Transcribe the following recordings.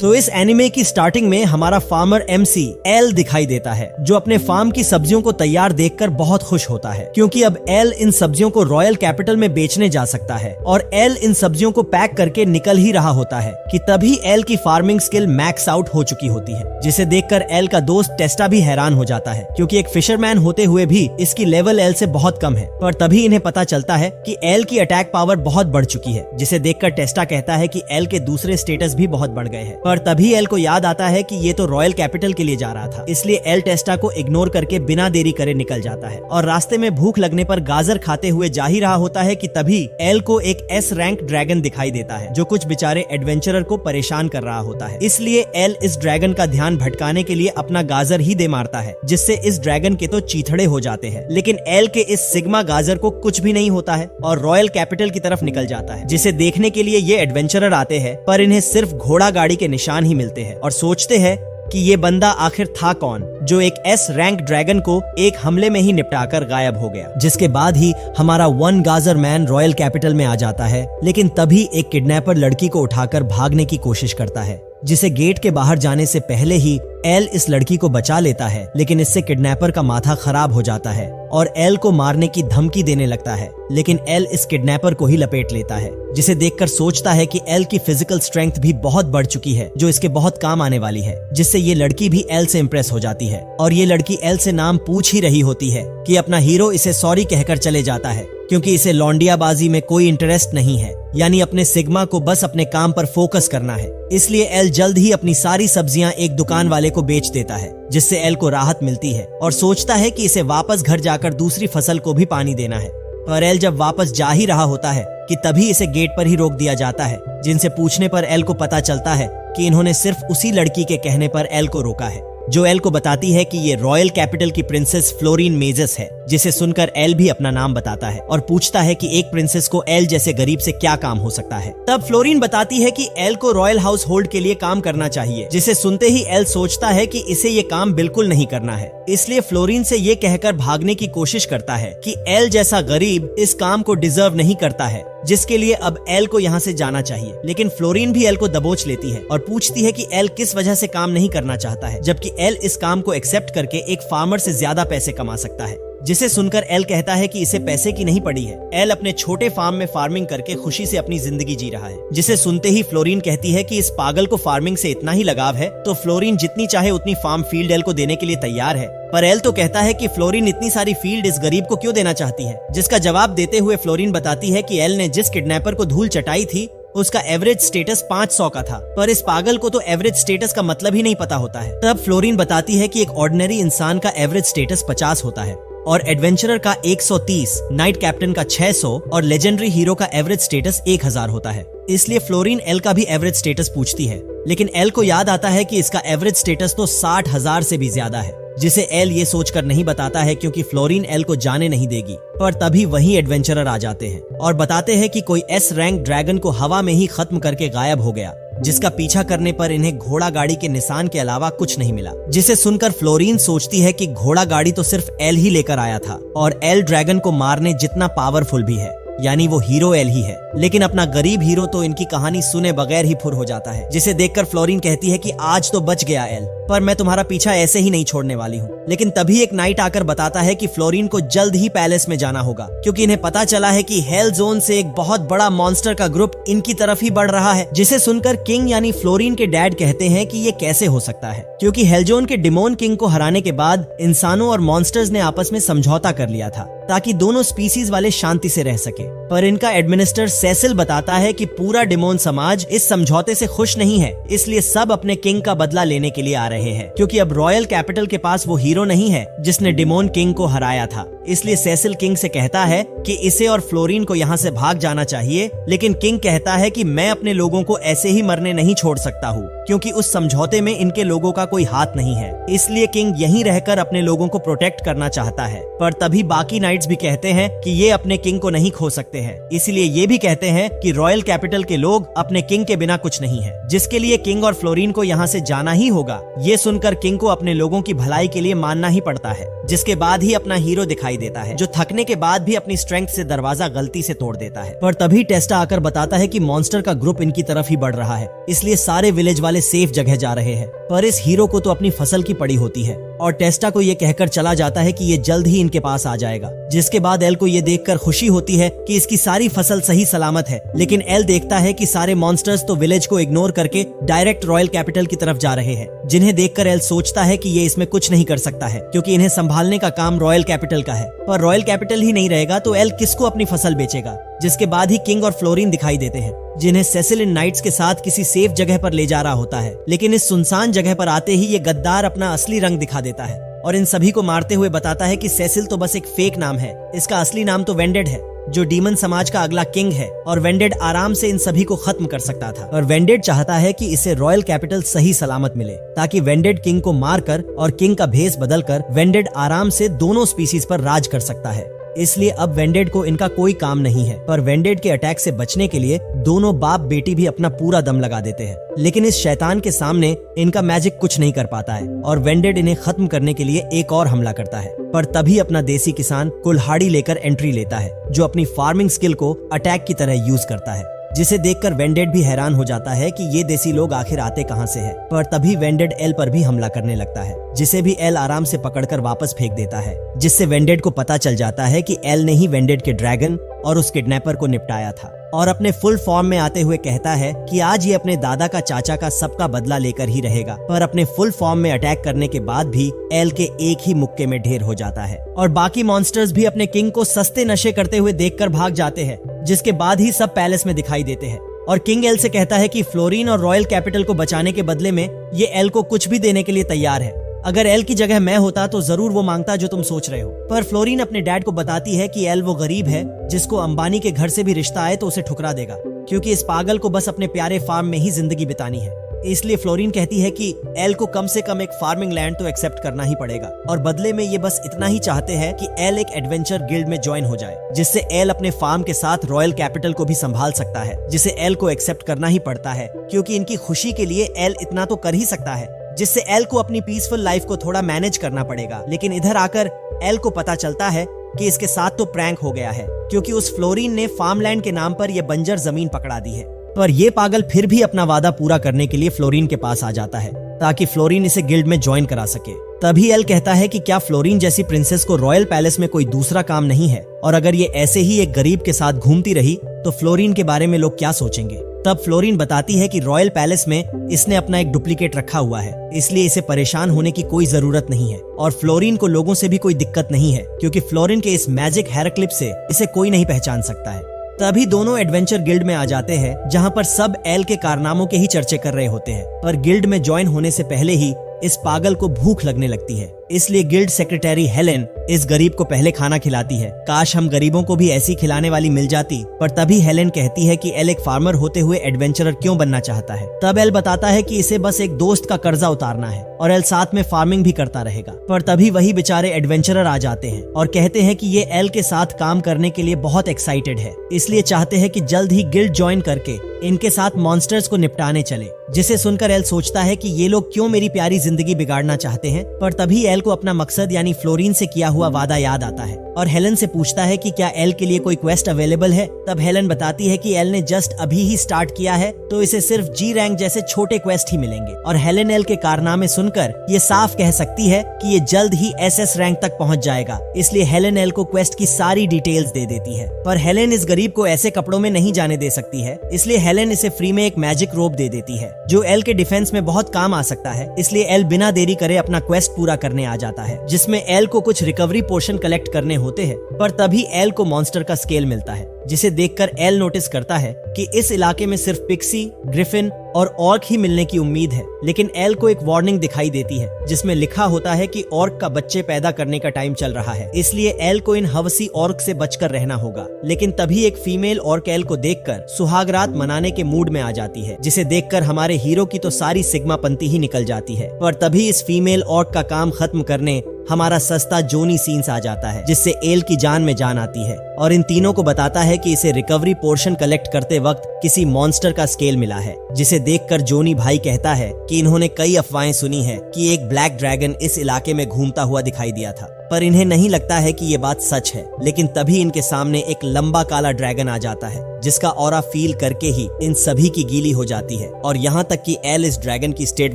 तो इस एनिमे की स्टार्टिंग में हमारा फार्मर एमसी एल दिखाई देता है, जो अपने फार्म की सब्जियों को तैयार देखकर बहुत खुश होता है, क्योंकि अब एल इन सब्जियों को रॉयल कैपिटल में बेचने जा सकता है। और एल इन सब्जियों को पैक करके निकल ही रहा होता है कि तभी एल की फार्मिंग स्किल मैक्स आउट हो चुकी होती है, जिसे देखकर एल का दोस्त टेस्टा भी हैरान हो जाता है, क्योंकि एक फिशरमैन होते हुए भी इसकी लेवल एल से बहुत कम है। पर तभी इन्हें पता चलता है कि एल की अटैक पावर बहुत बढ़ चुकी है, जिसे देखकर टेस्टा कहता है कि एल के दूसरे स्टेटस भी बहुत बढ़ गए हैं। पर तभी एल को याद आता है कि ये तो रॉयल कैपिटल के लिए जा रहा था, इसलिए एल टेस्टा को इग्नोर करके बिना देरी करे निकल जाता है और रास्ते में भूख लगने पर गाजर खाते हुए जा ही रहा होता है कि तभी एल को एक एस रैंक ड्रैगन दिखाई देता है, जो कुछ बेचारे एडवेंचरर को परेशान कर रहा होता है। इसलिए एल इस ड्रैगन का ध्यान भटकाने के लिए अपना गाजर ही दे मारता है, जिससे इस ड्रैगन के तो चीथड़े हो जाते हैं। लेकिन एल के इस सिग्मा गाजर को कुछ भी नहीं होता है और रॉयल कैपिटल की तरफ निकल जाता है, जिसे देखने के लिए ये एडवेंचरर आते हैं, पर इन्हें सिर्फ घोड़ा गाड़ी के निशान ही मिलते हैं और सोचते हैं कि ये बंदा आखिर था कौन, जो एक एस रैंक ड्रैगन को एक हमले में ही निपटाकर गायब हो गया। जिसके बाद ही हमारा वन गाजर मैन रॉयल कैपिटल में आ जाता है, लेकिन तभी एक किडनैपर लड़की को उठाकर भागने की कोशिश करता है, जिसे गेट के बाहर जाने से पहले ही एल इस लड़की को बचा लेता है। लेकिन इससे किडनैपर का माथा खराब हो जाता है और एल को मारने की धमकी देने लगता है, लेकिन एल इस किडनैपर को ही लपेट लेता है, जिसे देखकर सोचता है कि एल की फिजिकल स्ट्रेंथ भी बहुत बढ़ चुकी है, जो इसके बहुत काम आने वाली है। जिससे ये लड़की भी एल से इम्प्रेस हो जाती है और ये लड़की एल से नाम पूछ ही रही होती है कि अपना हीरो इसे सॉरी कहकर चले जाता है, क्योंकि इसे लौंडियाबाजी में कोई इंटरेस्ट नहीं है, यानी अपने सिग्मा को बस अपने काम पर फोकस करना है। इसलिए एल जल्द ही अपनी सारी सब्जियां एक दुकान वाले को बेच देता है, जिससे एल को राहत मिलती है और सोचता है कि इसे वापस घर जाकर दूसरी फसल को भी पानी देना है। पर एल जब वापस जा ही रहा होता है कि तभी इसे गेट पर ही रोक दिया जाता है, जिनसे पूछने पर एल को पता चलता है कि इन्होंने सिर्फ उसी लड़की के कहने पर एल को रोका है, जो एल को बताती है कि ये रॉयल कैपिटल की प्रिंसेस फ्लोरीन मेजस है। जिसे सुनकर एल भी अपना नाम बताता है और पूछता है कि एक प्रिंसेस को एल जैसे गरीब से क्या काम हो सकता है। तब फ्लोरीन बताती है कि एल को रॉयल हाउस होल्ड के लिए काम करना चाहिए, जिसे सुनते ही एल सोचता है कि इसे ये काम बिल्कुल नहीं करना है। इसलिए फ्लोरीन से ये कहकर भागने की कोशिश करता है कि एल जैसा गरीब इस काम को डिजर्व नहीं करता है, जिसके लिए अब एल को यहाँ से जाना चाहिए। लेकिन फ्लोरीन भी एल को दबोच लेती है और पूछती है कि एल किस वजह से काम नहीं करना चाहता है, जबकि एल इस काम को एक्सेप्ट करके एक फार्मर से ज्यादा पैसे कमा सकता है। जिसे सुनकर एल कहता है कि इसे पैसे की नहीं पड़ी है, एल अपने छोटे फार्म में फार्मिंग करके खुशी से अपनी जिंदगी जी रहा है। जिसे सुनते ही फ्लोरीन कहती है कि इस पागल को फार्मिंग से इतना ही लगाव है तो फ्लोरीन जितनी चाहे उतनी फार्म फील्ड एल को देने के लिए तैयार है। पर एल तो कहता है कि फ्लोरीन इतनी सारी फील्ड इस गरीब को क्यों देना चाहती है, जिसका जवाब देते हुए फ्लोरीन बताती है कि एल ने जिस किडनैपर को धूल चटाई थी उसका एवरेज स्टेटस 500 का था, पर इस पागल को तो एवरेज स्टेटस का मतलब ही नहीं पता होता है। तब फ्लोरीन बताती है कि एक ऑर्डिनरी इंसान का एवरेज स्टेटस 50 होता है और एडवेंचरर का 130, नाइट कैप्टन का 600 और लेजेंडरी हीरो का एवरेज स्टेटस 1000 होता है। इसलिए फ्लोरीन एल का भी एवरेज स्टेटस पूछती है, लेकिन एल को याद आता है कि इसका एवरेज स्टेटस तो 60,000 से भी ज्यादा है, जिसे एल ये सोचकर नहीं बताता है क्योंकि फ्लोरीन एल को जाने नहीं देगी। पर तभी वही एडवेंचरर आ जाते हैं और बताते हैं कि कोई एस रैंक ड्रैगन को हवा में ही खत्म करके गायब हो गया, जिसका पीछा करने पर इन्हें घोड़ा गाड़ी के निशान के अलावा कुछ नहीं मिला। जिसे सुनकर फ्लोरीन सोचती है कि घोड़ा गाड़ी तो सिर्फ एल ही लेकर आया था और एल ड्रैगन को मारने जितना पावरफुल भी है, यानी वो हीरो एल ही है। लेकिन अपना गरीब हीरो तो इनकी कहानी सुने बगैर ही फुर हो जाता है। जिसे देखकर फ्लोरीन कहती है कि आज तो बच गया एल, पर मैं तुम्हारा पीछा ऐसे ही नहीं छोड़ने वाली हूँ। लेकिन तभी एक नाइट आकर बताता है कि फ्लोरीन को जल्द ही पैलेस में जाना होगा, क्योंकि इन्हें पता चला है कि हेल जोन से एक बहुत बड़ा मॉन्स्टर का ग्रुप इनकी तरफ ही बढ़ रहा है। जिसे सुनकर किंग यानी फ्लोरीन के डैड कहते हैं कि ये कैसे हो सकता है, क्योंकि हेलजोन के डिमोन किंग को हराने के बाद इंसानों और मॉन्स्टर्स ने आपस में समझौता कर लिया था ताकि दोनों स्पीसीज वाले शांति से रह सके। पर इनका एडमिनिस्टर सेसिल बताता है कि पूरा डिमोन समाज इस समझौते से खुश नहीं है, इसलिए सब अपने किंग का बदला लेने के लिए आ रहे हैं, क्योंकि अब रॉयल कैपिटल के पास वो हीरो नहीं है जिसने डिमोन किंग को हराया था। इसलिए सेसिल किंग से कहता है कि इसे और फ्लोरीन को यहाँ से भाग जाना चाहिए, लेकिन किंग कहता है कि मैं अपने लोगों को ऐसे ही मरने नहीं छोड़ सकता हूँ, क्योंकि उस समझौते में इनके लोगों का कोई हाथ नहीं है। इसलिए किंग यहीं रहकर अपने लोगों को प्रोटेक्ट करना चाहता है। पर तभी बाकी नाइट्स भी कहते हैं कि ये अपने किंग को नहीं खो सकते हैं, इसलिए ये भी कहते हैं कि रॉयल कैपिटल के लोग अपने किंग के बिना कुछ नहीं है, जिसके लिए किंग और फ्लोरीन को यहाँ से जाना ही होगा। ये सुनकर किंग को अपने लोगों की भलाई के लिए मानना ही पड़ता है, जिसके बाद ही अपना हीरो दिखाई दिखाई देता है, जो थकने के बाद भी अपनी स्ट्रेंथ से दरवाजा गलती से तोड़ देता है। पर तभी टेस्टा आकर बताता है कि मॉन्स्टर का ग्रुप इनकी तरफ ही बढ़ रहा है, इसलिए सारे विलेज वाले सेफ जगह जा रहे हैं। पर इस हीरो को तो अपनी फसल की पड़ी होती है और टेस्टा को ये कहकर चला जाता है कि ये जल्द ही इनके पास आ जाएगा। जिसके बाद एल को ये देखकर खुशी होती है कि इसकी सारी फसल सही सलामत है, लेकिन एल देखता है कि सारे मॉन्स्टर्स तो विलेज को इग्नोर करके डायरेक्ट रॉयल कैपिटल की तरफ जा रहे हैं, जिन्हें देखकर एल सोचता है कि ये इसमें कुछ नहीं कर सकता है क्योंकि इन्हें संभालने का काम रॉयल कैपिटल का है। पर रॉयल कैपिटल ही नहीं रहेगा तो एल किसको अपनी फसल बेचेगा। जिसके बाद ही किंग और फ्लोरीन दिखाई देते हैं, जिन्हें सेसिल इन नाइट्स के साथ किसी सेफ जगह पर ले जा रहा होता है। लेकिन इस सुनसान जगह पर आते ही ये गद्दार अपना असली रंग दिखा देता है और इन सभी को मारते हुए बताता है कि सेसिल तो बस एक फेक नाम है, इसका असली नाम तो वेंडेड है, जो डीमन समाज का अगला किंग है। और वेंडेड आराम से इन सभी को खत्म कर सकता था। और वेंडेड चाहता है कि इसे रॉयल कैपिटल सही सलामत मिले, ताकि वेंडेड किंग को मारकर और किंग का भेष बदलकर वेंडेड आराम से दोनों स्पीसीज पर राज कर सकता है। इसलिए अब वेंडेड को इनका कोई काम नहीं है। पर वेंडेड के अटैक से बचने के लिए दोनों बाप बेटी भी अपना पूरा दम लगा देते हैं, लेकिन इस शैतान के सामने इनका मैजिक कुछ नहीं कर पाता है और वेंडेड इन्हें खत्म करने के लिए एक और हमला करता है। पर तभी अपना देसी किसान कुल्हाड़ी लेकर एंट्री लेता है, जो अपनी फार्मिंग स्किल को अटैक की तरह यूज करता है, जिसे देखकर वेंडेड भी हैरान हो जाता है कि ये देसी लोग आखिर आते कहां से हैं। पर तभी वेंडेड एल पर भी हमला करने लगता है, जिसे भी एल आराम से पकड़कर वापस फेंक देता है, जिससे वेंडेड को पता चल जाता है कि एल ने ही वेंडेड के ड्रैगन और उस किडनैपर को निपटाया था। और अपने फुल फॉर्म में आते हुए कहता है कि आज ये अपने दादा का चाचा का सबका बदला लेकर ही रहेगा। पर अपने फुल फॉर्म में अटैक करने के बाद भी एल के एक ही मुक्के में ढेर हो जाता है और बाकी मॉन्स्टर्स भी अपने किंग को सस्ते नशे करते हुए देखकर भाग जाते हैं। जिसके बाद ही सब पैलेस में दिखाई देते हैं और किंग एल से कहता है कि फ्लोरीन और रॉयल कैपिटल को बचाने के बदले में ये एल को कुछ भी देने के लिए तैयार है। अगर एल की जगह मैं होता तो जरूर वो मांगता जो तुम सोच रहे हो। पर फ्लोरीन अपने डैड को बताती है कि एल वो गरीब है जिसको अंबानी के घर से भी रिश्ता आए तो उसे ठुकरा देगा, क्योंकि इस पागल को बस अपने प्यारे फार्म में ही जिंदगी बितानी है। इसलिए फ्लोरीन कहती है कि एल को कम से कम एक फार्मिंग लैंड तो एक्सेप्ट करना ही पड़ेगा और बदले में ये बस इतना ही चाहते हैं कि एल एक एडवेंचर गिल्ड में ज्वाइन हो जाए, जिससे एल अपने फार्म के साथ रॉयल कैपिटल को भी संभाल सकता है, जिसे एल को एक्सेप्ट करना ही पड़ता है क्योंकि इनकी खुशी के लिए एल इतना तो कर ही सकता है, जिससे एल को अपनी पीसफुल लाइफ को थोड़ा मैनेज करना पड़ेगा। लेकिन इधर आकर एल को पता चलता है कि इसके साथ तो प्रैंक हो गया है, क्योंकि उस फ्लोरीन ने फार्मलैंड के नाम पर यह बंजर जमीन पकड़ा दी है। पर यह पागल फिर भी अपना वादा पूरा करने के लिए फ्लोरीन के पास आ जाता है ताकि फ्लोरीन इसे गिल्ड में ज्वाइन करा सके। तभी एल कहता है कि क्या फ्लोरीन जैसी प्रिंसेस को रॉयल पैलेस में कोई दूसरा काम नहीं है, और अगर ये ऐसे ही एक गरीब के साथ घूमती रही तो फ्लोरीन के बारे में लोग क्या सोचेंगे। तब फ्लोरीन बताती है कि रॉयल पैलेस में इसने अपना एक डुप्लीकेट रखा हुआ है, इसलिए इसे परेशान होने की कोई जरूरत नहीं है और फ्लोरीन को लोगों से भी कोई दिक्कत नहीं है, क्योंकि फ्लोरीन के इस मैजिक हेयर क्लिप से इसे कोई नहीं पहचान सकता है। तभी दोनों एडवेंचर गिल्ड में आ जाते हैं, जहां पर सब एल के कारनामों के ही चर्चे कर रहे होते हैं। पर गिल्ड में ज्वाइन होने से पहले ही इस पागल को भूख लगने लगती है, इसलिए गिल्ड सेक्रेटरी हेलेन इस गरीब को पहले खाना खिलाती है। काश हम गरीबों को भी ऐसी खिलाने वाली मिल जाती। पर तभी हेलेन कहती है कि एल एक फार्मर होते हुए एडवेंचरर क्यों बनना चाहता है। तब एल बताता है कि इसे बस एक दोस्त का कर्जा उतारना है और एल साथ में फार्मिंग भी करता रहेगा। पर तभी वही बेचारे एडवेंचरर आ जाते हैं और कहते हैं कि ये एल के साथ काम करने के लिए बहुत एक्साइटेड है, इसलिए चाहते हैं कि जल्द ही गिल्ड ज्वाइन करके इनके साथ मॉन्स्टर्स को निपटाने चले। जिसे सुनकर एल सोचता है कि ये लोग क्यों मेरी प्यारी जिंदगी बिगाड़ना चाहते हैं। पर तभी एल को अपना मकसद यानी फ्लोरीन से किया हुआ वादा याद आता है और हेलन से पूछता है कि क्या एल के लिए कोई क्वेस्ट अवेलेबल है। तब हेलन बताती है कि एल ने जस्ट अभी ही स्टार्ट किया है, तो इसे सिर्फ जी रैंक जैसे छोटे क्वेस्ट ही मिलेंगे। और हेलन एल के कारनामे सुनकर ये साफ कह सकती है कि ये जल्द ही एसएस रैंक तक पहुंच जाएगा, इसलिए हेलन एल को क्वेस्ट की सारी डिटेल्स दे देती है। पर हेलन इस गरीब को ऐसे कपड़ों में नहीं जाने दे सकती है, इसलिए हेलन इसे फ्री में एक मैजिक रोप दे देती है जो एल के डिफेंस में बहुत काम आ सकता है। इसलिए एल बिना देरी करे अपना क्वेस्ट पूरा करने आ जाता है, जिसमें एल को कुछ रिकवरी पोर्शन कलेक्ट करने होते हैं। पर तभी एल को मॉन्स्टर का स्केल मिलता है, जिसे देखकर एल नोटिस करता है कि इस इलाके में सिर्फ पिक्सी, ग्रिफिन और ऑर्क ही मिलने की उम्मीद है। लेकिन एल को एक वार्निंग दिखाई देती है जिसमें लिखा होता है कि ऑर्क का बच्चे पैदा करने का टाइम चल रहा है, इसलिए एल को इन हवसी ऑर्क से बचकर रहना होगा। लेकिन तभी एक फीमेल ऑर्क एल को देखकर सुहागरात मनाने के मूड में आ जाती है, जिसे देखकर हमारे हीरो की तो सारी सिग्मा पंती ही निकल जाती है। पर तभी इस फीमेल ऑर्क का काम खत्म करने हमारा सस्ता जोनी सीन्स आ जाता है, जिससे एल की जान में जान आती है और इन तीनों को बताता है कि इसे रिकवरी पोर्शन कलेक्ट करते वक्त किसी मॉन्स्टर का स्केल मिला है। जिसे देखकर जोनी भाई कहता है कि इन्होंने कई अफवाहें सुनी है कि एक ब्लैक ड्रैगन इस इलाके में घूमता हुआ दिखाई दिया था। पर इन्हें नहीं लगता है कि ये बात सच है। लेकिन तभी इनके सामने एक लंबा काला ड्रैगन आ जाता है, जिसका ऑरा फील करके ही इन सभी की गीली हो जाती है और यहाँ तक कि एल इस ड्रैगन की स्टेट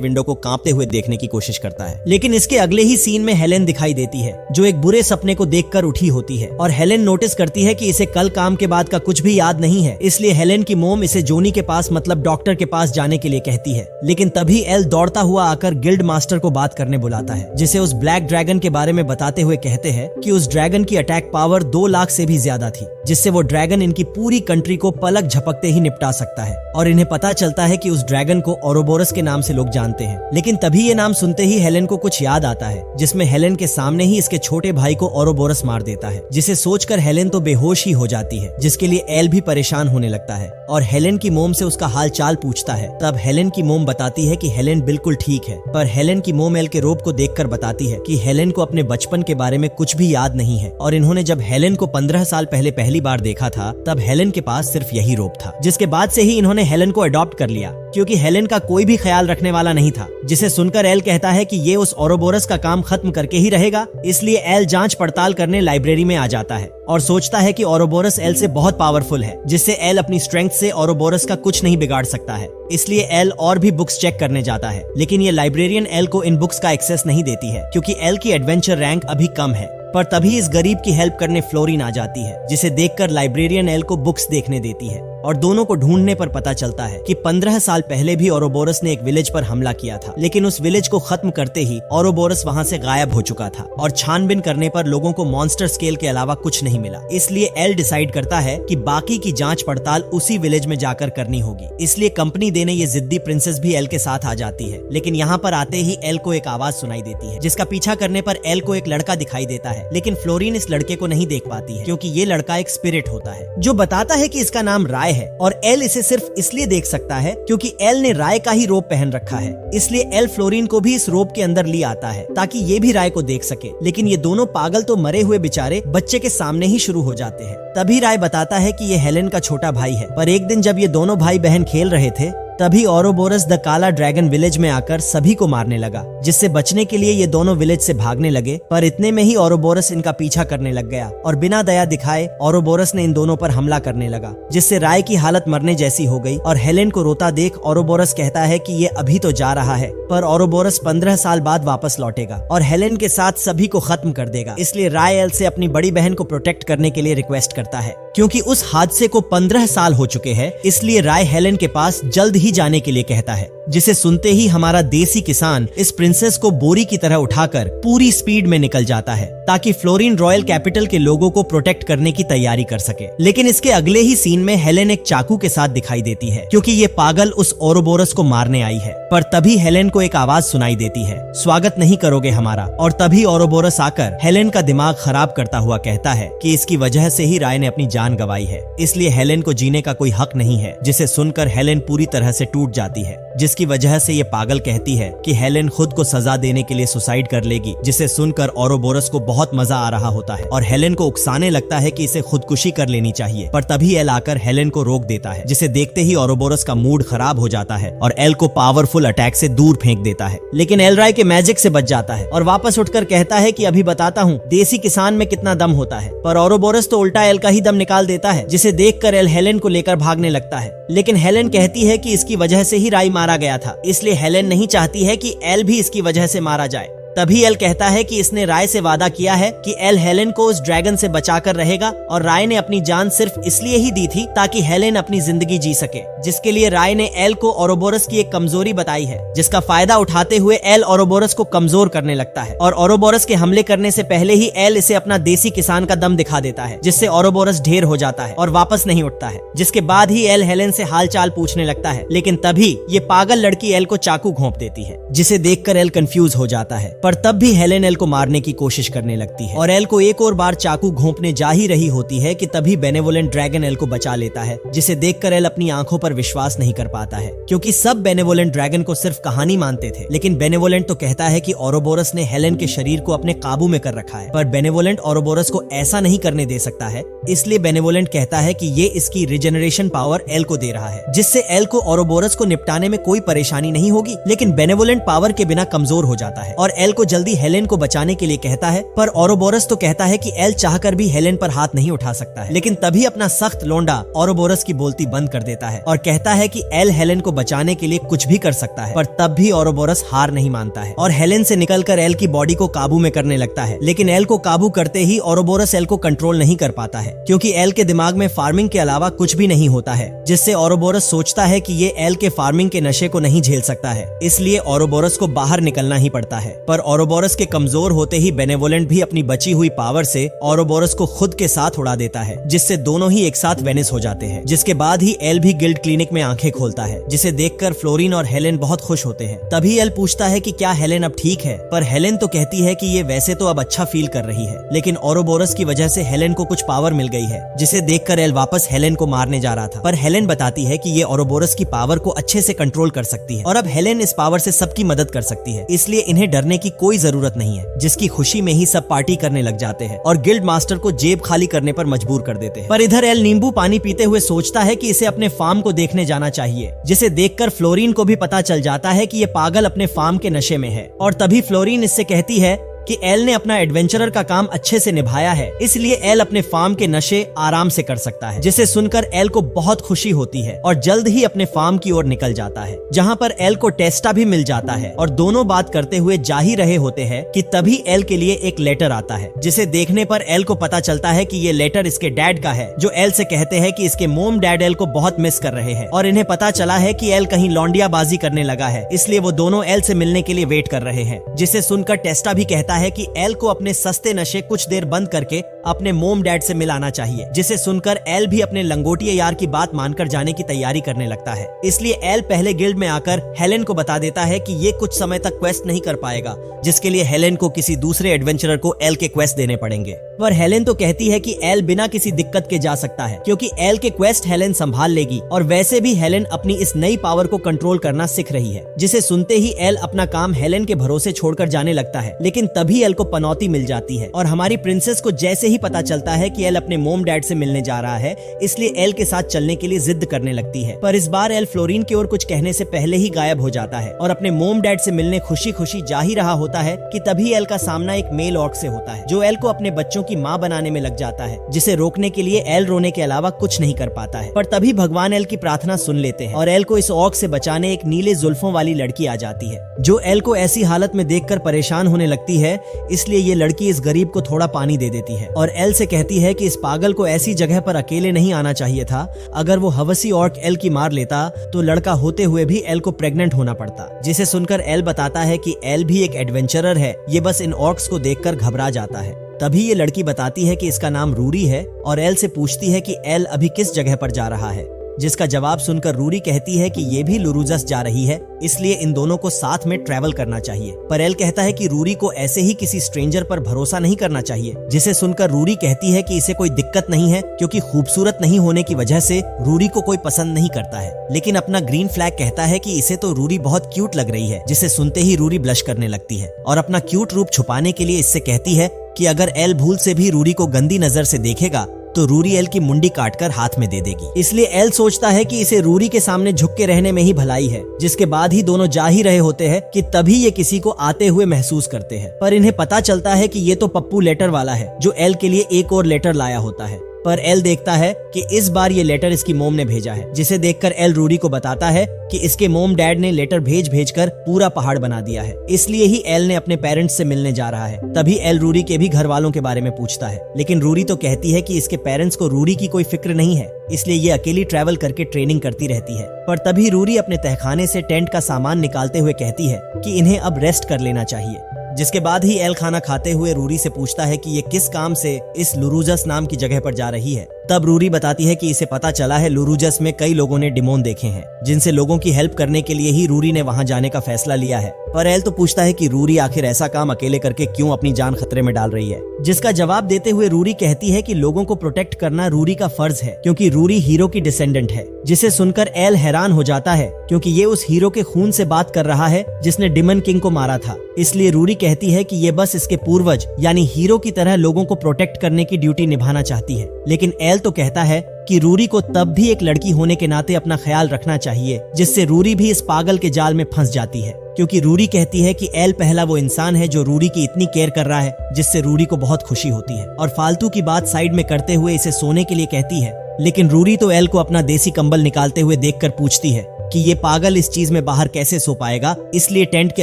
विंडो को कांपते हुए देखने की कोशिश करता है। लेकिन इसके अगले ही सीन में हेलेन दिखाई देती है, जो एक बुरे सपने को देखकर उठी होती है और हेलेन नोटिस करती है कि इसे कल काम के बाद का कुछ भी याद नहीं है। इसलिए हेलेन की मोम इसे जोनी के पास मतलब डॉक्टर के पास जाने के लिए कहती है। लेकिन तभी एल दौड़ता हुआ आकर गिल्ड मास्टर को बात करने बुलाता है, जिसे उस ब्लैक ड्रैगन के बारे में बताते हुए कहते हैं कि उस ड्रैगन की अटैक पावर 2 लाख से भी ज्यादा थी, जिससे वो ड्रैगन इनकी पूरी कंट्री को पलक झपकते ही निपटा सकता है। और इन्हें पता चलता है कि उस ड्रैगन को ओरोबोरस के नाम से लोग जानते हैं। लेकिन तभी ये नाम सुनते ही हेलेन को कुछ याद आता है, जिसमें हेलेन के सामने ही इसके छोटे भाई को ओरोबोरस मार देता है, जिसे सोचकर हेलेन तो बेहोश ही हो जाती है, जिसके लिए एल भी परेशान होने लगता है और हेलेन की मोम से उसका हाल चाल पूछता है। तब हेलेन की मोम बताती है कि हेलेन बिल्कुल ठीक है, पर हेलेन की मोम एल के रोब को देखकर बताती है कि हेलेन को अपने बचपन के बारे में कुछ भी याद नहीं है और इन्होंने जब हेलेन को 15 साल पहले पहली बार देखा था, तब हेलेन के पास सिर्फ यही रोब था, जिसके बाद से ही इन्होंने हेलेन को अडॉप्ट कर लिया, क्योंकि हेलेन का कोई भी ख्याल रखने वाला नहीं था। जिसे सुनकर एल कहता है कि ये उस ओरोबोरस का काम खत्म करके ही रहेगा। इसलिए एल जांच पड़ताल करने लाइब्रेरी में आ जाता है और सोचता है कि ओरोबोरस एल से बहुत पावरफुल है, जिससे एल अपनी स्ट्रेंथ से ओरोबोरस का कुछ नहीं बिगाड़ सकता है। इसलिए एल और भी बुक्स चेक करने जाता है, लेकिन ये लाइब्रेरियन एल को इन बुक्स का एक्सेस नहीं देती है, क्योंकि एल की एडवेंचर रैंक अभी कम है। पर तभी इस गरीब की हेल्प करने फ्लोरिन आ जाती है, जिसे देखकर लाइब्रेरियन एल को बुक्स देखने देती है और दोनों को ढूंढने पर पता चलता है कि 15 साल पहले भी ओरोबोरस ने एक विलेज पर हमला किया था, लेकिन उस विलेज को खत्म करते ही ओरोबोरस वहां से गायब हो चुका था और छानबीन करने पर लोगों को मॉन्स्टर स्केल के अलावा कुछ नहीं मिला। इसलिए एल डिसाइड करता है कि बाकी की जांच पड़ताल उसी विलेज में जाकर करनी होगी। इसलिए कंपनी देने ये जिद्दी प्रिंसेस भी एल के साथ आ जाती है। लेकिन यहाँ पर आते ही एल को एक आवाज सुनाई देती है, जिसका पीछा करने पर एल को एक लड़का दिखाई देता है। लेकिन फ्लोरिन इस लड़के को नहीं देख पाती है, क्योंकि ये लड़का एक स्पिरिट होता है जो बताता है कि इसका नाम राय है और एल इसे सिर्फ इसलिए देख सकता है क्योंकि एल ने राय का ही रोब पहन रखा है। इसलिए एल फ्लोरिन को भी इस रोब के अंदर ले आता है ताकि ये भी राय को देख सके। लेकिन ये दोनों पागल तो मरे हुए बेचारे बच्चे के सामने ही शुरू हो जाते हैं। तभी राय बताता है कि ये हेलेन का छोटा भाई है, पर एक दिन जब ये दोनों भाई बहन खेल रहे थे, तभी ओरोबोरस द काला ड्रैगन विलेज में आकर सभी को मारने लगा, जिससे बचने के लिए ये दोनों विलेज से भागने लगे। पर इतने में ही ओरोबोरस इनका पीछा करने लग गया और बिना दया दिखाए ओरोबोरस ने इन दोनों पर हमला करने लगा, जिससे राय की हालत मरने जैसी हो गई। और हेलेन को रोता देख ओरोबोरस कहता है कि ये अभी तो जा रहा है, पर ओरोबोरस 15 साल बाद वापस लौटेगा और हेलेन के साथ सभी को खत्म कर देगा। इसलिए राय एल से अपनी बड़ी बहन को प्रोटेक्ट करने के लिए रिक्वेस्ट करता है। क्योंकि उस हादसे को 15 साल हो चुके हैं, इसलिए राय हेलेन के पास जल्द ही जाने के लिए कहता है, जिसे सुनते ही हमारा देसी किसान इस प्रिंसेस को बोरी की तरह उठाकर पूरी स्पीड में निकल जाता है, ताकि फ्लोरिन रॉयल कैपिटल के लोगों को प्रोटेक्ट करने की तैयारी कर सके। लेकिन इसके अगले ही सीन में हेलेन एक चाकू के साथ दिखाई देती है, क्योंकि ये पागल उस ओरोबोरस को मारने आई है। पर तभी हेलेन को एक आवाज सुनाई देती है, स्वागत नहीं करोगे हमारा। और तभी ओरोबोरस आकर हेलेन का दिमाग खराब करता हुआ कहता है कि इसकी वजह से ही राय ने अपनी जान गंवाई है, इसलिए हेलेन को जीने का कोई हक नहीं है। जिसे सुनकर हेलेन पूरी तरह से टूट जाती है, जिसकी वजह से ये पागल कहती है कि हेलेन खुद को सजा देने के लिए सुसाइड कर लेगी। जिसे सुनकर ओरोबोरस को बहुत मजा आ रहा होता है और हेलेन को उकसाने लगता है कि इसे खुदकुशी कर लेनी चाहिए। पर तभी एल आकर हेलेन को रोक देता है, जिसे देखते ही ओरोबोरस का मूड खराब हो जाता है और एल को पावरफुल अटैक से दूर फेंक देता है। लेकिन एल राय के मैजिक से बच जाता है और वापस उठकर कहता है कि अभी बताता हूँ देसी किसान में कितना दम होता है। पर ओरोबोरस तो उल्टा एल का ही दम निकाल देता है, जिसे देखकर एल हेलेन को लेकर भागने लगता है। लेकिन हेलेन कहती है कि इसकी वजह से ही राय मारा गया था, इसलिए हेलेन नहीं चाहती है कि एल भी इसकी वजह से मारा जाए। तभी एल कहता है कि इसने राय से वादा किया है कि एल हेलेन को उस ड्रैगन से बचाकर रहेगा और राय ने अपनी जान सिर्फ इसलिए ही दी थी ताकि हेलेन अपनी जिंदगी जी सके, जिसके लिए राय ने एल को ओरोबोरस की एक कमजोरी बताई है, जिसका फायदा उठाते हुए एल ओरोबोरस को कमजोर करने लगता है। और ओरोबोरस के हमले करने से पहले ही एल इसे अपना देसी किसान का दम दिखा देता है, जिससे ओरोबोरस ढेर हो जाता है और वापस नहीं उठता है। जिसके बाद ही एल हेलेन से हाल चाल पूछने लगता है, लेकिन तभी ये पागल लड़की एल को चाकू घोंप देती है, जिसे देखकर एल कंफ्यूज हो जाता है। पर तब भी हेलेन एल को मारने की कोशिश करने लगती है और एल को एक और बार चाकू घोंपने जा ही रही होती है कि तभी बेनेवोलेंट ड्रैगन एल को बचा लेता है, जिसे देखकर एल अपनी आंखों पर विश्वास नहीं कर पाता है, क्योंकि सब बेनेवोलेंट ड्रैगन को सिर्फ कहानी मानते थे। लेकिन बेनेवोलेंट तो कहता है कि ओरोबोरस ने हेलेन के शरीर को अपने काबू में कर रखा है, पर बेनेवोलेंट ओरोबोरस को ऐसा नहीं करने दे सकता है। इसलिए बेनेवोलेंट कहता है कि ये इसकी रिजेनरेशन पावर एल को दे रहा है, जिससे एल को ओरोबोरस को निपटाने में कोई परेशानी नहीं होगी। लेकिन बेनेवोलेंट पावर के बिना कमजोर हो जाता है और एल एल को जल्दी हेलेन को बचाने के लिए कहता है, पर ओरोबोरस तो कहता है कि एल चाहकर भी हेलेन पर हाथ नहीं उठा सकता है। लेकिन तभी अपना सख्त लोंडा ओरोबोरस की बोलती बंद कर देता है और कहता है कि एल हेलेन को बचाने के लिए कुछ भी कर सकता है। पर तब भी ओरोबोरस हार नहीं मानता है और हेलेन से निकलकर एल की बॉडी को काबू में करने लगता है। लेकिन एल को काबू करते ही ओरोबोरस एल को कंट्रोल नहीं कर पाता है, क्योंकि एल के दिमाग में फार्मिंग के अलावा कुछ भी नहीं होता है, जिससे ओरोबोरस सोचता है कि ये एल के फार्मिंग के नशे को नहीं झेल सकता है। इसलिए ओरोबोरस को बाहर निकलना ही पड़ता है। पर ओरोबोरस के कमजोर होते ही बेनेवोलेंट भी अपनी बची हुई पावर से ओरोबोरस को खुद के साथ उड़ा देता है, जिससे दोनों ही एक साथ वेनिस हो जाते हैं। जिसके बाद ही एल भी गिल्ड क्लिनिक में आंखें खोलता है, जिसे देखकर फ्लोरीन और हेलेन बहुत खुश होते हैं। तभी एल पूछता है कि क्या हेलेन अब ठीक है, पर हेलेन तो कहती है कि ये वैसे तो अब अच्छा फील कर रही है, लेकिन ओरोबोरस की वजह से हेलेन को कुछ पावर मिल गई है, जिसे देखकर एल वापस हेलेन को मारने जा रहा था। पर हेलेन बताती है कि ये ओरोबोरस की पावर को अच्छे से कंट्रोल कर सकती है और अब हेलेन इस पावर से सबकी मदद कर सकती है, इसलिए इन्हें डरने की कोई जरूरत नहीं है। जिसकी खुशी में ही सब पार्टी करने लग जाते हैं और गिल्ड मास्टर को जेब खाली करने पर मजबूर कर देते हैं। पर इधर एल नींबू पानी पीते हुए सोचता है कि इसे अपने फार्म को देखने जाना चाहिए, जिसे देखकर फ्लोरीन को भी पता चल जाता है कि ये पागल अपने फार्म के नशे में है। और तभी फ्लोरीन इससे कहती है कि एल ने अपना एडवेंचरर का काम अच्छे से निभाया है, इसलिए एल अपने फार्म के नशे आराम से कर सकता है। जिसे सुनकर एल को बहुत खुशी होती है और जल्द ही अपने फार्म की ओर निकल जाता है, जहां पर एल को टेस्टा भी मिल जाता है और दोनों बात करते हुए जा ही रहे होते हैं कि तभी एल के लिए एक लेटर आता है, जिसे देखने पर एल को पता चलता है कि ये लेटर इसके डैड का है, जो एल से कहते हैं कि इसके मोम डैड एल को बहुत मिस कर रहे हैं और इन्हें पता चला है कि एल कहीं लौंडियाबाजी करने लगा है, इसलिए वो दोनों एल से मिलने के लिए वेट कर रहे हैं। जिसे सुनकर टेस्टा भी कहता है कि एल को अपने सस्ते नशे कुछ देर बंद करके अपने मोम डैड से मिलाना चाहिए। जिसे सुनकर एल भी अपने लंगोटिया यार की बात मानकर जाने की तैयारी करने लगता है। इसलिए एल पहले गिल्ड में आकर हेलेन को बता देता है कि ये कुछ समय तक क्वेस्ट नहीं कर पाएगा, जिसके लिए हेलेन को किसी दूसरे एडवेंचरर को एल के क्वेस्ट देने पड़ेंगे। पर हेलेन तो कहती है कि एल बिना किसी दिक्कत के जा सकता है, क्योंकि एल के क्वेस्ट हेलेन संभाल लेगी और वैसे भी हेलेन अपनी इस नई पावर को कंट्रोल करना सीख रही है। जिसे सुनते ही एल अपना काम हेलेन के भरोसे छोड़कर जाने लगता है। लेकिन तभी एल को पनौती मिल जाती है और हमारी प्रिंसेस को जैसे ही पता चलता है कि एल अपने मोम डैड से मिलने जा रहा है, इसलिए एल के साथ चलने के लिए जिद करने लगती है। पर इस बार एल फ्लोरीन की ओर कुछ कहने से पहले ही गायब हो जाता है और अपने मोम डैड से मिलने खुशी खुशी जा ही रहा होता है कि तभी एल का सामना एक मेल ऑर्क से होता है, जो एल को अपने बच्चों की माँ बनाने में लग जाता है। जिसे रोकने के लिए एल रोने के अलावा कुछ नहीं कर पाता है। पर तभी भगवान एल की प्रार्थना सुन लेते हैं और एल को इस ऑर्क से बचाने एक नीले जुल्फों वाली लड़की आ जाती है, जो एल को ऐसी हालत में देखकर परेशान होने लगती है। इसलिए ये लड़की इस गरीब को थोड़ा पानी दे देती है और एल से कहती है कि इस पागल को ऐसी जगह पर अकेले नहीं आना चाहिए था। अगर वो हवसी ऑर्क एल की मार लेता तो लड़का होते हुए भी एल को प्रेग्नेंट होना पड़ता। जिसे सुनकर एल बताता है कि एल भी एक एडवेंचरर है, ये बस इन ऑर्क्स को देखकर घबरा जाता है। तभी ये लड़की बताती है कि इसका नाम रूरी है और एल से पूछती है कि एल अभी किस जगह पर जा रहा है। जिसका जवाब सुनकर रूरी कहती है कि ये भी लुरुजस जा रही है, इसलिए इन दोनों को साथ में ट्रैवल करना चाहिए। पर एल कहता है कि रूरी को ऐसे ही किसी स्ट्रेंजर पर भरोसा नहीं करना चाहिए। जिसे सुनकर रूरी कहती है कि इसे कोई दिक्कत नहीं है, क्योंकि खूबसूरत नहीं होने की वजह से रूरी को कोई पसंद नहीं करता है। लेकिन अपना ग्रीन फ्लैग कहता है कि इसे तो रूरी बहुत क्यूट लग रही है। जिसे सुनते ही रूरी ब्लश करने लगती है और अपना क्यूट रूप छुपाने के लिए इससे कहती है कि अगर एल भूल से भी रूरी को गंदी नजर से देखेगा तो रूरी एल की मुंडी काटकर हाथ में दे देगी। इसलिए एल सोचता है कि इसे रूरी के सामने झुक के रहने में ही भलाई है। जिसके बाद ही दोनों जा ही रहे होते हैं कि तभी ये किसी को आते हुए महसूस करते हैं। पर इन्हें पता चलता है कि ये तो पप्पू लेटर वाला है, जो एल के लिए एक और लेटर लाया होता है। पर एल देखता है कि इस बार ये लेटर इसकी मोम ने भेजा है। जिसे देखकर एल रूरी को बताता है कि इसके मोम डैड ने लेटर भेज कर पूरा पहाड़ बना दिया है, इसलिए ही एल ने अपने पेरेंट्स से मिलने जा रहा है। तभी एल रूरी के भी घर वालों के बारे में पूछता है, लेकिन रूरी तो कहती है कि इसके पेरेंट्स को रूरी की कोई फिक्र नहीं है, इसलिए ये अकेली ट्रैवल करके ट्रेनिंग करती रहती है। पर तभी रूरी अपने तहखाने से टेंट का सामान निकालते हुए कहती है कि इन्हें अब रेस्ट कर लेना चाहिए। जिसके बाद ही एल खाना खाते हुए रूरी से पूछता है कि ये किस काम से इस लुरुजस नाम की जगह पर जा रही है। तब रूरी बताती है कि इसे पता चला है लुरुजस में कई लोगों ने डिमोन देखे हैं, जिनसे लोगों की हेल्प करने के लिए ही रूरी ने वहां जाने का फैसला लिया है। पर एल तो पूछता है कि रूरी आखिर ऐसा काम अकेले करके क्यों अपनी जान खतरे में डाल रही है। जिसका जवाब देते हुए रूरी कहती है कि लोगों को प्रोटेक्ट करना रूरी का फर्ज है, क्योंकि रूरी हीरो की डिसेंडेंट है। जिसे सुनकर एल हैरान हो जाता है, क्योंकि ये उस हीरो के खून से बात कर रहा है जिसने डिमन किंग को मारा था। इसलिए रूरी कहती है कि ये बस इसके पूर्वज यानी हीरो की तरह लोगों को प्रोटेक्ट करने की ड्यूटी निभाना चाहती है। लेकिन एल तो कहता है कि रूरी को तब भी एक लड़की होने के नाते अपना ख्याल रखना चाहिए, जिससे रूरी भी इस पागल के जाल में फंस जाती है। क्योंकि रूरी कहती है कि एल पहला वो इंसान है जो रूरी की इतनी केयर कर रहा है, जिससे रूरी को बहुत खुशी होती है और फालतू की बात साइड में करते हुए इसे सोने के लिए कहती है। लेकिन रूरी तो एल को अपना देसी कंबल निकालते हुए देखकर पूछती है कि ये पागल इस चीज में बाहर कैसे सो पाएगा, इसलिए टेंट के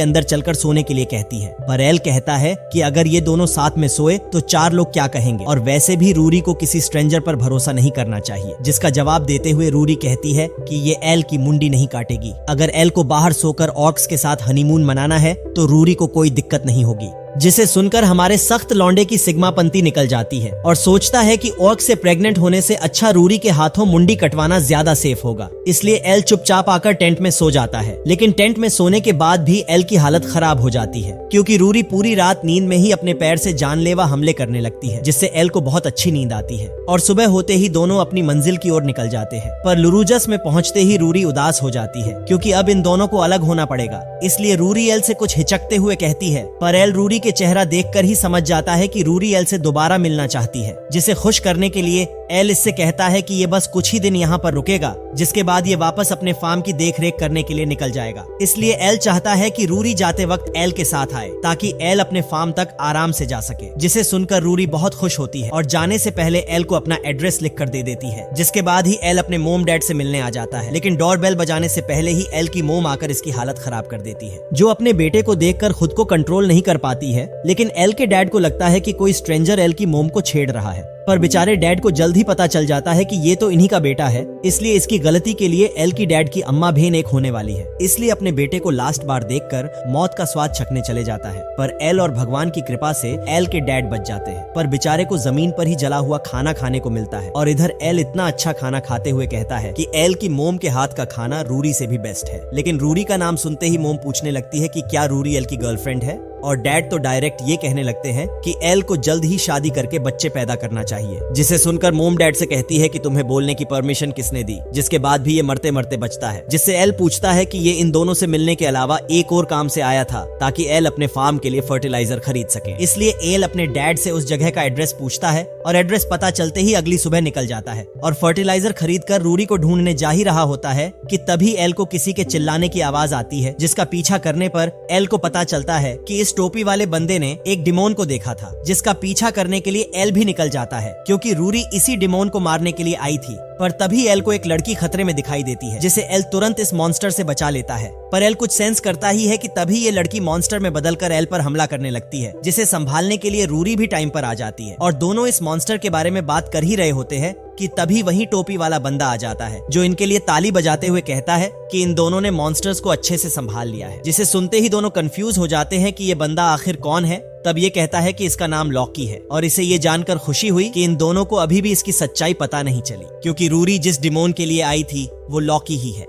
अंदर चलकर सोने के लिए कहती है। पर एल कहता है कि अगर ये दोनों साथ में सोए तो 4 लोग क्या कहेंगे, और वैसे भी रूरी को किसी स्ट्रेंजर पर भरोसा नहीं करना चाहिए। जिसका जवाब देते हुए रूरी कहती है कि ये एल की मुंडी नहीं काटेगी। अगर एल को बाहर सोकर ऑर्क्स के साथ हनीमून मनाना है तो रूरी को कोई दिक्कत नहीं होगी। जिसे सुनकर हमारे सख्त लौंडे की सिग्मा पंती निकल जाती है और सोचता है कि ऑर्क से प्रेग्नेंट होने से अच्छा रूरी के हाथों मुंडी कटवाना ज्यादा सेफ होगा। इसलिए एल चुपचाप आकर टेंट में सो जाता है। लेकिन टेंट में सोने के बाद भी एल की हालत खराब हो जाती है, क्योंकि रूरी पूरी रात नींद में ही अपने पैर से जानलेवा हमले करने लगती है, जिससे एल को बहुत अच्छी नींद आती है और सुबह होते ही दोनों अपनी मंजिल की ओर निकल जाते हैं। पर लुरूजस में पहुंचते ही रूरी उदास हो जाती है, क्योंकि अब इन दोनों को अलग होना पड़ेगा। इसलिए रूरी एल से कुछ हिचकते हुए कहती है, पर एल रूरी के चेहरा देखकर ही समझ जाता है कि रूरी एल से दोबारा मिलना चाहती है। जिसे खुश करने के लिए एल इससे कहता है कि ये बस कुछ ही दिन यहाँ पर रुकेगा, जिसके बाद ये वापस अपने फार्म की देखरेख करने के लिए निकल जाएगा। इसलिए एल चाहता है कि रूरी जाते वक्त एल के साथ आए, ताकि एल अपने फार्म तक आराम से जा सके। जिसे सुनकर रूरी बहुत खुश होती है और जाने से पहले एल को अपना एड्रेस लिख कर दे देती है। जिसके बाद ही एल अपने मोम डैड से मिलने आ जाता है। लेकिन डोरबेल बजाने से पहले ही एल की मोम आकर इसकी हालत खराब कर देती है, जो अपने बेटे को देखकर खुद को कंट्रोल नहीं कर पाती है। लेकिन एल के डैड को लगता है कि कोई स्ट्रेंजर एल की मोम को छेड़ रहा है। पर बेचारे डैड को जल्द ही पता चल जाता है कि ये तो इन्हीं का बेटा है। इसलिए इसकी गलती के लिए एल की डैड की अम्मा भेन एक होने वाली है। इसलिए अपने बेटे को लास्ट बार देखकर मौत का स्वाद चखने चले जाता है। पर एल और भगवान की कृपा से एल के डैड बच जाते हैं। पर बेचारे को जमीन पर ही जला हुआ खाना खाने को मिलता है। और इधर एल इतना अच्छा खाना खाते हुए कहता है कि एल की मोम के हाथ का खाना रूरी से भी बेस्ट है। लेकिन रूरी का नाम सुनते ही मोम पूछने लगती है कि क्या रूरी एल की गर्लफ्रेंड है, और डैड तो डायरेक्ट ये कहने लगते हैं कि एल को जल्द ही शादी करके बच्चे पैदा करना चाहिए। जिसे सुनकर मोम डैड से कहती है कि तुम्हें बोलने की परमिशन किसने दी। जिसके बाद भी ये मरते मरते बचता है। जिससे एल पूछता है कि ये इन दोनों से मिलने के अलावा एक और काम से आया था, ताकि एल अपने फार्म के लिए फर्टिलाइजर खरीद सके। इसलिए एल अपने डैड से उस जगह का एड्रेस पूछता है और एड्रेस पता चलते ही अगली सुबह निकल जाता है और फर्टिलाइजर खरीद कर रूरी को ढूंढने जा ही रहा होता है कि तभी एल को किसी के चिल्लाने की आवाज आती है। जिसका पीछा करने पर एल को पता चलता है कि इस टोपी वाले बंदे ने एक डिमोन को देखा था, जिसका पीछा करने के लिए एल भी निकल जाता है, क्योंकि रूरी इसी डिमोन को मारने के लिए आई थी। पर तभी एल को एक लड़की खतरे में दिखाई देती है, जिसे एल तुरंत इस मॉन्स्टर से बचा लेता है। पर एल कुछ सेंस करता ही है कि तभी ये लड़की मॉन्स्टर में बदलकर एल पर हमला करने लगती है, जिसे संभालने के लिए रूरी भी टाइम पर आ जाती है। और दोनों इस मॉन्स्टर के बारे में बात कर ही रहे होते हैं कि तभी वही टोपी वाला बंदा आ जाता है, जो इनके लिए ताली बजाते हुए कहता है कि इन दोनों ने मॉन्स्टर्स को अच्छे से संभाल लिया है। जिसे सुनते ही दोनों कंफ्यूज हो जाते हैं कि ये बंदा आखिर कौन है। तब ये कहता है कि इसका नाम लॉकी है, और इसे ये जानकर खुशी हुई कि इन दोनों को अभी भी इसकी सच्चाई पता नहीं चली, क्योंकि रूरी जिस डिमोन के लिए आई थी वो लॉकी ही है।